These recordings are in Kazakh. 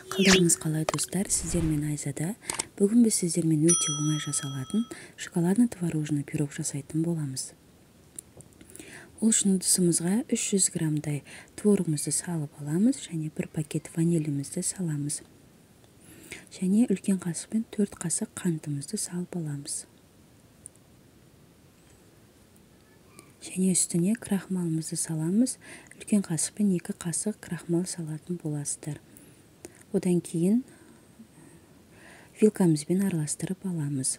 Қалдарыңыз қалай достар, сіздермен Айзада. Бүгін біз сіздермен өте оңай жасалатын шоколадно-творожный пирог жасайтын боламыз. Ол үшін ыдысымызға 300 граммдай творогымызды салып аламыз, және 1 пакет ванилімізді саламыз. Және үлкен қасықпен 4 қасық қантымызды салып аламыз. Және үстіне крахмалымызды саламыз. Үлкен қасықпен 2 қасық крахмал салатын боласыздар. Одан кейін вилкамызбен араластырып аламыз.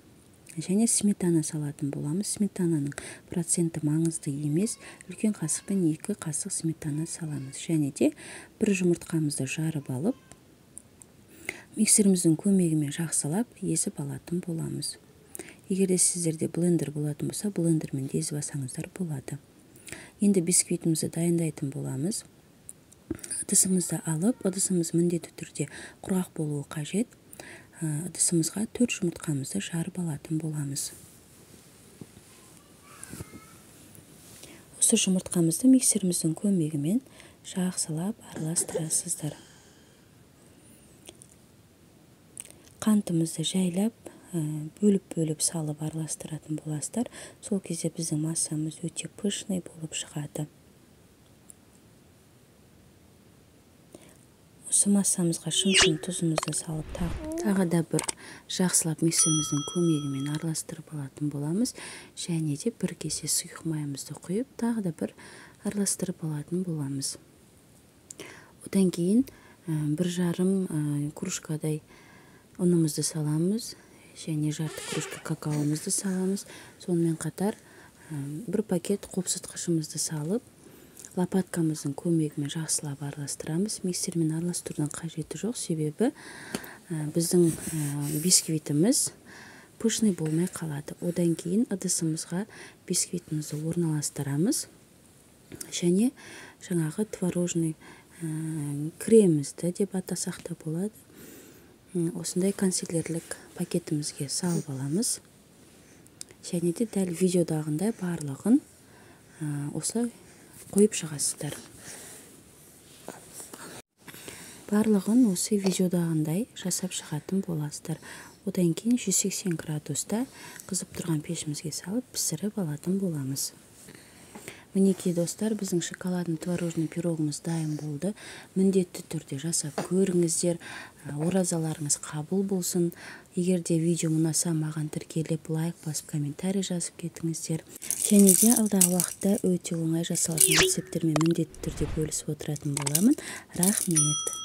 Және сметана салатын боламыз. Сметананың проценті маңызды емес. Үлкен қасықпен 2 қасық сметана саламыз. Және де бір жұмыртқамызды жарып алып, миксеріміздің көмегімен жақсылап езіп алатын боламыз. Егерде сіздерде блендер болатын болса, блендермен де езіп алсаңыздар болады. Енді бисквитімізді дайындайтын боламыз. Ыдысымызды алып, ыдысымыз міндетті түрде құрғақ болуы қажет. Ыдысымызға 4 жұмыртқамызды жарып алатын боламыз. Осы жұмыртқамызды миксеріміздің көмегімен жақсылап араластырасыздар. Қантымызды жайлап, бөліп салып араластыратын боласыздар. Сол кезде біздің массамыз өте пышный болып шығады. Осы массамызға шымшын тұзымызды салып, тағы да бір жақсылап миксеріміздің көмегімен араластырып алатын боламыз. Және де 1 кесе сұйық майымызды құйып, тағы да бір араластырып алатын боламыз. Одан кейін 1,5 кружкадай ұнымызды саламыз. Және жарты кружка какаомызды саламыз. Сонымен қатар 1 пакет қопсытқышымызды салып, лопаткамыздың көмегімен жақсылап араластырамыз. Миксермен араластырудың қажеті жоқ, себебі біздің бисквитіміз пышный болмай қалады. Одан кейін ыдысымызға бисквитімізді орналастырамыз. Және жаңағы творожный кремімізді деп атасақ та болады. Осындай консилерлік пакетімізге салып аламыз. Және де дәл видеодағындай барлығын осылай қойып шығасыздар. Барлығын осы видеодағындай жасап шығатын боласыздар. Одан кейін 180 градуста қызып тұрған пешімізге салып пісіріп алатын боламыз. Мінекей достар, біздің шоколадный творожный пирогымыз дайын болды. Міндетті түрде жасап көріңіздер. Оразаларыңыз қабыл болсын. Егерде видео ұнаса, маған тіркеліп, лайк басып, комментарий жазып кетіңіздер. Және де алдағы уақытта өте оңай жасалатын рецептермен міндетті түрде бөлісіп отыратын боламын. Рахмет.